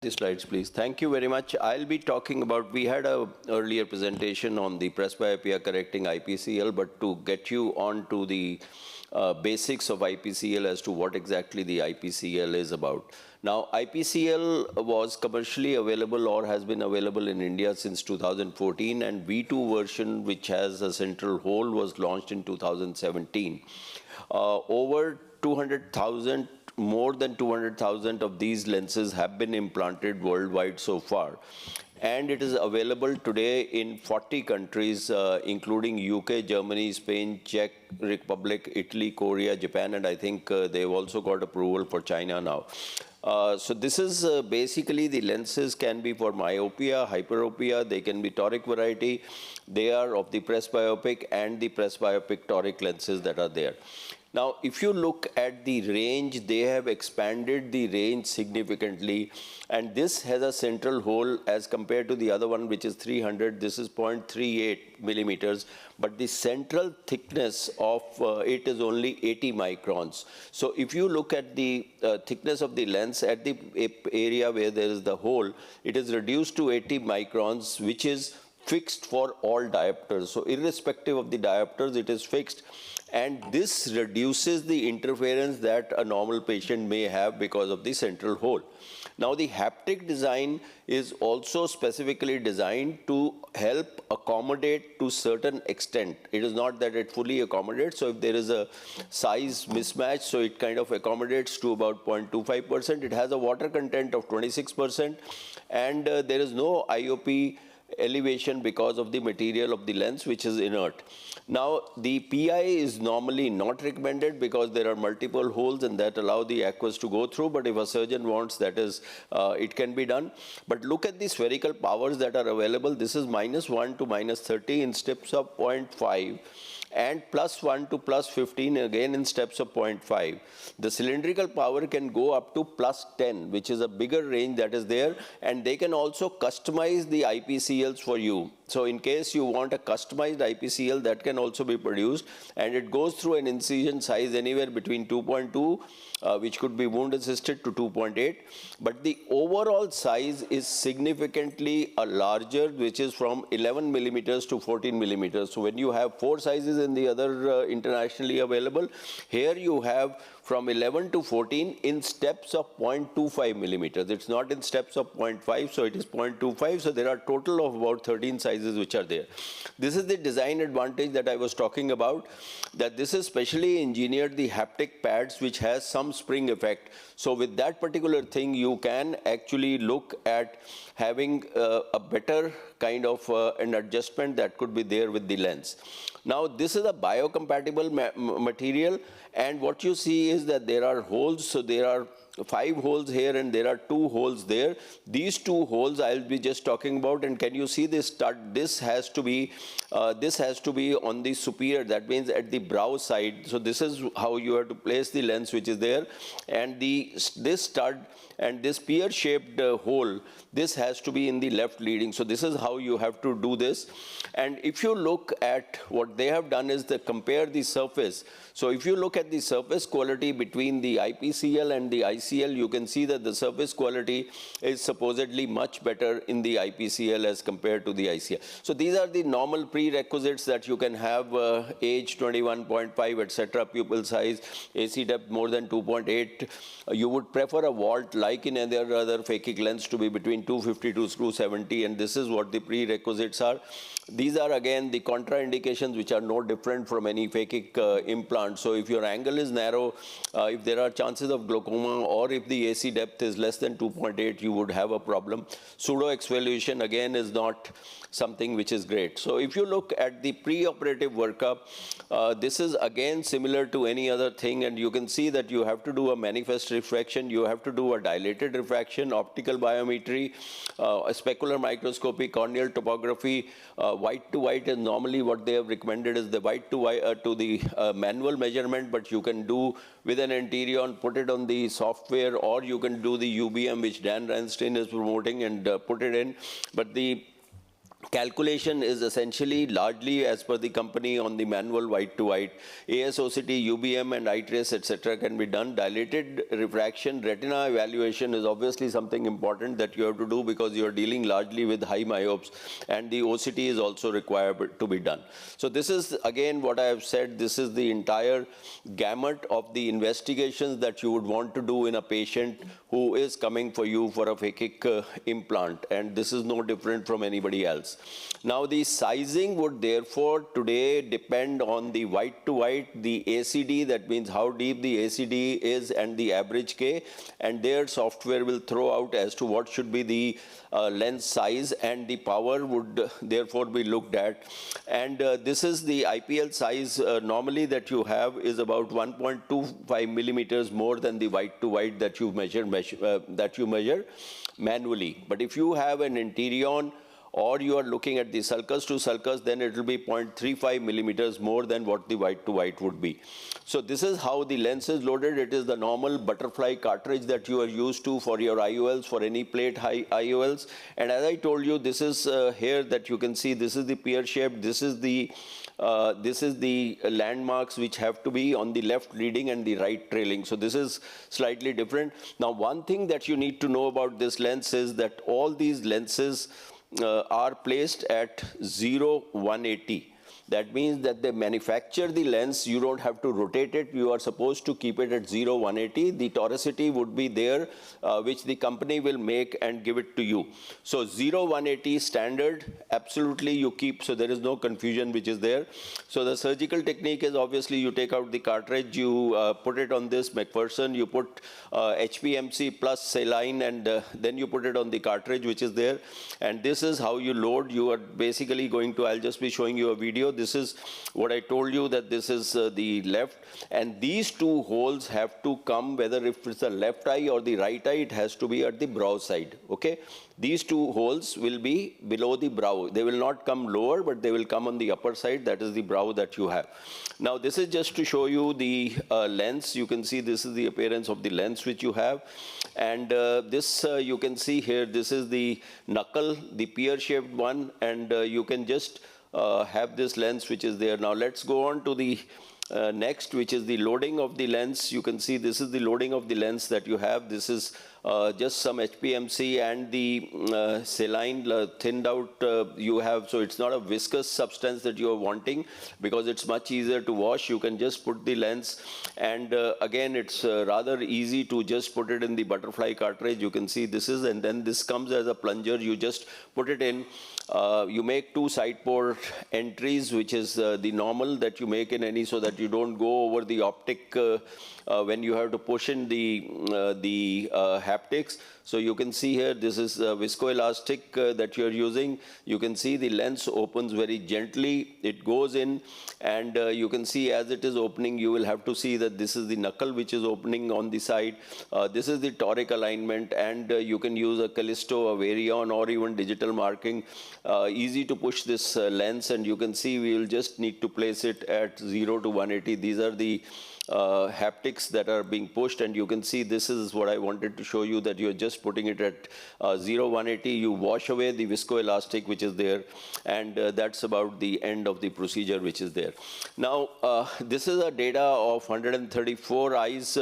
The slides, please. Thank you very much. I'll be talking about, we had a earlier presentation on the presbyopia correcting IPCL, but to get you on to the basics of IPCL as to what exactly the IPCL is about. Now, IPCL was commercially available or has been available in India since 2014, and V2 version, which has a central hole, was launched in 2017. Over 200,000, more than 200,000 of these lenses have been implanted worldwide so far. And it is available today in 40 countries, including UK, Germany, Spain, Czech Republic, Italy, Korea, Japan, and I think they've also got approval for China now. So this is basically the lenses can be for myopia, hyperopia, they can be toric variety. They are of the presbyopic and the presbyopic toric lenses that are there. Now, if you look at the range, they have expanded the range significantly, and this has a central hole as compared to the other one, which is 300. This is 0.38 millimeters, but the central thickness of it is only 80 microns. So if you look at the thickness of the lens at the area where there is the hole, it is reduced to 80 microns, which is fixed for all diopters. So irrespective of the diopters, it is fixed. And this reduces the interference that a normal patient may have because of the central hole. Now, the haptic design is also specifically designed to help accommodate to certain extent. It is not that it fully accommodates. So if there is a size mismatch, so it kind of accommodates to about 0.25%. It has a water content of 26%, and there is no IOP elevation because of the material of the lens, which is inert. Now, the PI is normally not recommended because there are multiple holes and that allow the aqueous to go through, but if a surgeon wants, that is, it can be done. But look at the spherical powers that are available. This is -1 to -30 in steps of 0.5. and +1 to +15 again in steps of 0.5. The cylindrical power can go up to +10, which is a bigger range that is there, and they can also customize the IPCLs for you. So in case you want a customized IPCL, that can also be produced, and it goes through an incision size anywhere between 2.2, which could be wound assisted, to 2.8. But the overall size is significantly larger, which is from 11 millimeters to 14 millimeters. So when you have 4 sizes in the other internationally available, here you have from 11 to 14 in steps of 0.25 millimeters. It's not in steps of 0.5, so it is 0.25. So there are total of about 13 sizes which are there. This is the design advantage that I was talking about, that this is specially engineered, the haptic pads, which has some spring effect. So with that particular thing, you can actually look at having a better kind of an adjustment that could be there with the lens. Now, this is a biocompatible material, and what you see is that there are holes. So there are 5 holes here and there are 2 holes there. These 2 holes I'll be just talking about, and can you see this stud? This has to be on the superior, that means at the brow side. So this is how you have to place the lens, which is there, and this stud and this pear-shaped hole, this has to be in the left leading. So this is how you have to do this. And if you look at what they have done is they compare the surface. So if you look at the surface quality between the IPCL and the ICL, you can see that the surface quality is supposedly much better in the IPCL as compared to the ICL. So these are the normal prerequisites that you can have: age 21.5, etc., pupil size, AC depth more than 2.8. You would prefer a vault like in any other phakic lens to be between 250 to 270, and this is what the prerequisites are. These are again the contraindications, which are no different from any phakic implant. So if your angle is narrow, if there are chances of glaucoma, or if the AC depth is less than 2.8, you would have a problem. Pseudo exfoliation again is not something which is great. So if you look at the pre-operative workup, this is again similar to any other thing, and you can see that you have to do a manifest refraction, you have to do a dilated refraction, optical biometry, a specular microscopy, corneal topography. White to white is normally what they have recommended is the white to white to the manual measurement, but you can do with an Anterion, put it on the software, or you can do the UBM, which Dan Reinstein is promoting, and put it in. But the calculation is essentially largely as per the company on the manual white to white. ASOCT, UBM and eye trace, etc. can be done. Dilated refraction, retina evaluation is obviously something important that you have to do because you are dealing largely with high myopes, and the OCT is also required to be done. So this is again what I have said, this is the entire gamut of the investigations that you would want to do in a patient who is coming for you for a phakic implant, and this is no different from anybody else. Now the sizing would therefore today depend on the white to white, the ACD, that means how deep the ACD is, and the average K, and their software will throw out as to what should be the lens size, and the power would therefore be looked at. And this is the IPL size normally that you have is about 1.25 millimeters more than the white to white that you measure manually. But if you have an Interion or you are looking at the sulcus to sulcus, then it will be 0.35 millimeters more than what the white to white would be. So this is how the lens is loaded. It is the normal butterfly cartridge that you are used to for your IOLs, for any plate high IOLs. And as I told you, this is here that you can see, this is the pear shaped, this is the landmarks which have to be on the left leading and the right trailing. So this is slightly different. Now, one thing that you need to know about this lens is that all these lenses are placed at 0, 180. That means that they manufacture the lens, you don't have to rotate it, you are supposed to keep it at 0, 180. The toricity would be there, which the company will make and give it to you. So 0, 180 standard, absolutely you keep, so there is no confusion which is there. So the surgical technique is obviously you take out the cartridge, you put it on this McPherson, you put HPMC plus saline, and then you put it on the cartridge which is there. And this is how you load. You are basically going to, I'll just be showing you a video. This is what I told you, that this is the left, and these two holes have to come, whether if it's the left eye or the right eye, it has to be at the brow side, okay? These two holes will be below the brow. They will not come lower, but they will come on the upper side. That is the brow that you have. Now, this is just to show you the lens. You can see this is the appearance of the lens which you have. And this you can see here, this is the knuckle, the pear-shaped one, and you can just have this lens which is there. Now, let's go on to the next, which is the loading of the lens. You can see this is the loading of the lens that you have. This is just some HPMC and the saline thinned out you have. So it's not a viscous substance that you are wanting, because it's much easier to wash. You can just put the lens, and again, it's rather easy to just put it in the butterfly cartridge. You can see this is, and then this comes as a plunger. You just put it in. You make two side port entries, which is the normal that you make in any, so that you don't go over the optic when you have to push in the haptics. So you can see here, this is viscoelastic that you're using. You can see the lens opens very gently. It goes in, and you can see as it is opening, you will have to see that this is the knuckle which is opening on the side. This is the toric alignment, and you can use a Callisto, a Varion, or even digital marking. Easy to push this lens, and you can see we will just need to place it at 0 to 180. These are the haptics that are being pushed, and you can see this is what I wanted to show you, that you're just putting it at 0, 180. You wash away the viscoelastic which is there, and that's about the end of the procedure which is there. Now, this is a data of 134 eyes.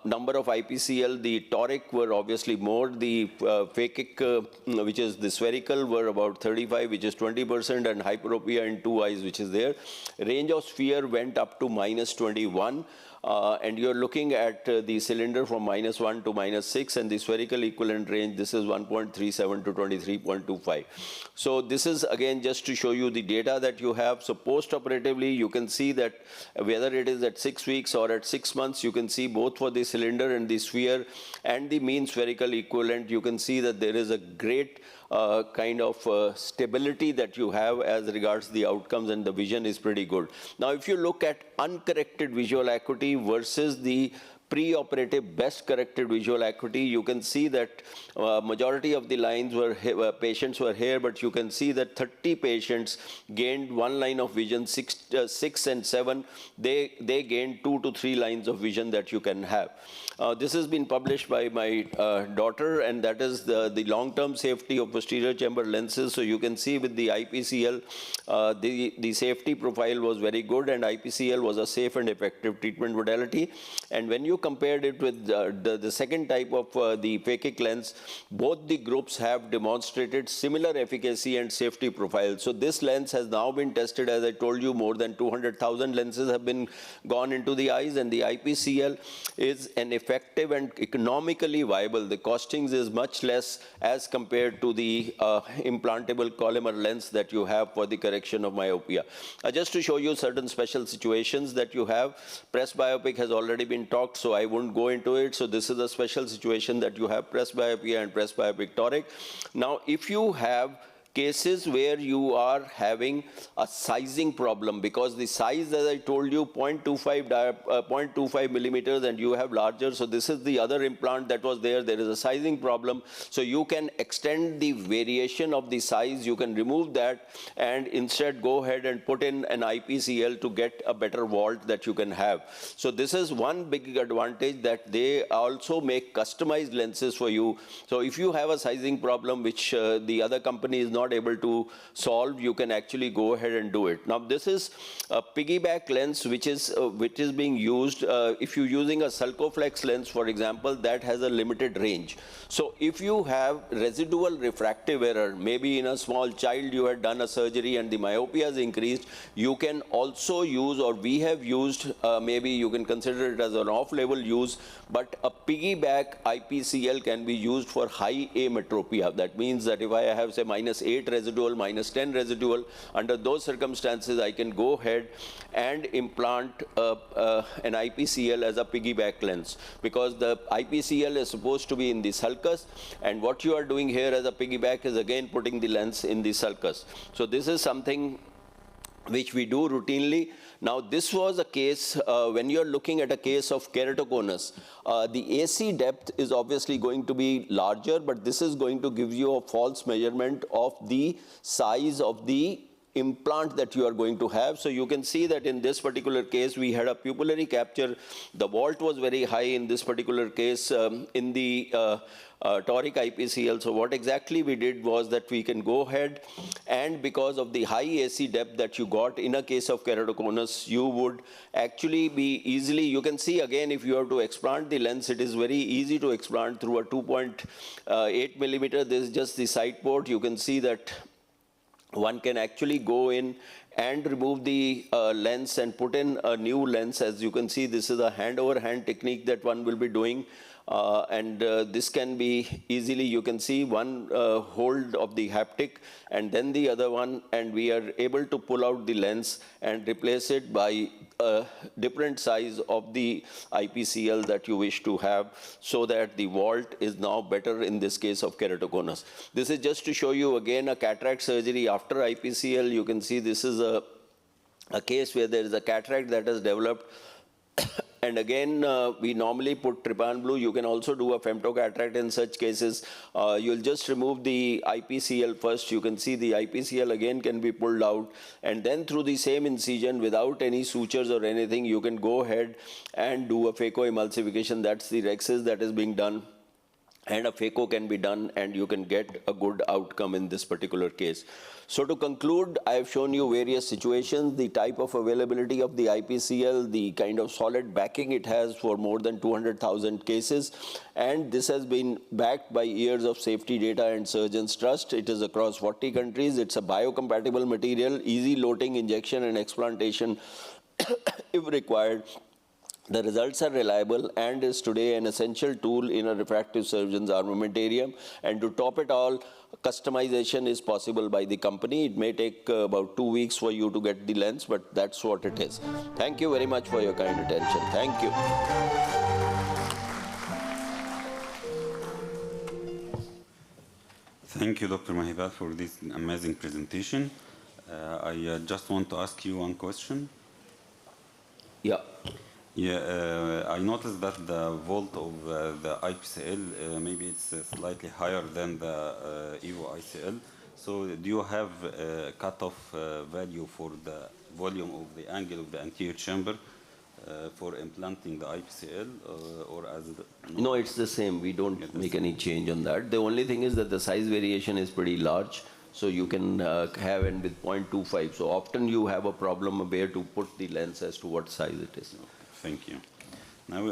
Number of IPCL, the toric were obviously more. The phakic, which is the spherical, were about 35, which is 20%, and hyperopia in 2 eyes, which is there. Range of sphere went up to -21. And you're looking at the cylinder from -1 to -6, and the spherical equivalent range, this is 1.37 to 23.25. So this is again just to show you the data that you have. So post-operatively, you can see that whether it is at 6 weeks or at 6 months, you can see both for the cylinder and the sphere and the mean spherical equivalent, you can see that there is a great kind of stability that you have as regards the outcomes, and the vision is pretty good. Now, if you look at uncorrected visual acuity versus the pre-operative best corrected visual acuity. You can see that majority of the lines were patients were here, but you can see that 30 patients gained 1 line of vision, 6 and 7, they gained 2 to 3 lines of vision that you can have. This has been published by my daughter, and that is the long-term safety of posterior chamber lenses. So you can see with the IPCL, the safety profile was very good, and IPCL was a safe and effective treatment modality. And when you compared it with the second type of the phakic lens, both the groups have demonstrated similar efficacy and safety profile. So this lens has now been tested, as I told you, more than 200,000 lenses have been gone into the eyes, and the IPCL is an effective and economically viable. The costings is much less as compared to the implantable Collamer lens that you have for the correction of myopia. Just to show you certain special situations that you have, presbyopic has already been talked, so I won't go into it. So this is a special situation that you have presbyopia and presbyopic toric. Now, if you have cases where you are having a sizing problem, because the size, as I told you, 0.25 millimeters, and you have larger. So this is the other implant that was there. There is a sizing problem. So you can extend the variation of the size. You can remove that and instead go ahead and put in an IPCL to get a better vault that you can have. So this is one big advantage, that they also make customized lenses for you. So if you have a sizing problem which the other company is not able to solve, you can actually go ahead and do it. Now this is a piggyback lens which is being used. If you're using a Sulcoflex lens, for example, that has a limited range. So if you have residual refractive error, maybe in a small child you had done a surgery and the myopia is increased, you can also use, or we have used, maybe you can consider it as an off-label use, but a piggyback IPCL can be used for high ametropia. That means that if I have, say, -8 residual, -10 residual, under those circumstances, I can go ahead and implant an IPCL as a piggyback lens, because the IPCL is supposed to be in the sulcus, and what you are doing here as a piggyback is again putting the lens in the sulcus. So this is something which we do routinely. Now, this was a case, when you're looking at a case of keratoconus, the AC depth is obviously going to be larger, but this is going to give you a false measurement of the size of the implant that you are going to have. So you can see that in this particular case, we had a pupillary capture. The vault was very high in this particular case in the toric IPCL. So what exactly we did was that we can go ahead, and because of the high AC depth that you got in a case of keratoconus, you would actually be easily, you can see again, if you have to explant the lens, it is very easy to explant through a 2.8 millimeter. This is just the side port. You can see that one can actually go in and remove the lens and put in a new lens. As you can see, this is a hand-over-hand technique that one will be doing. This can be easily, you can see one hold of the haptic and then the other one, and we are able to pull out the lens and replace it by a different size of the IPCL that you wish to have, so that the vault is now better in this case of keratoconus. This is just to show you again a cataract surgery after IPCL. You can see this is a case where there is a cataract that has developed. And again, we normally put trypan blue. You can also do a femtocataract in such cases. You'll just remove the IPCL first. You can see the IPCL again can be pulled out. And then through the same incision, without any sutures or anything, you can go ahead and do a phacoemulsification. That's the rhexis that is being done. And a phaco can be done, and you can get a good outcome in this particular case. So to conclude, I have shown you various situations, the type of availability of the IPCL, the kind of solid backing it has for more than 200,000 cases. And this has been backed by years of safety data and surgeons' trust. It is across 40 countries. It's a biocompatible material, easy loading, injection, and explantation if required. The results are reliable and is today an essential tool in a refractive surgeon's armamentarium. And to top it all, customization is possible by the company. It may take about 2 weeks for you to get the lens, but that's what it is. Thank you very much for your kind attention. Thank you. Thank you, Dr. Mahibal, for this amazing presentation. I just want to ask you one question. Yeah. Yeah, I noticed that the volt of the IPCL, maybe it's slightly higher than the EVO ICL. So do you have a cutoff value for the volume of the angle of the anterior chamber for implanting the IPCL or as No, it's the same. We don't make any change on that. The only thing is that the size variation is pretty large. So you can have and with 0.25. So often you have a problem where to put the lens as to what size it is. Thank you.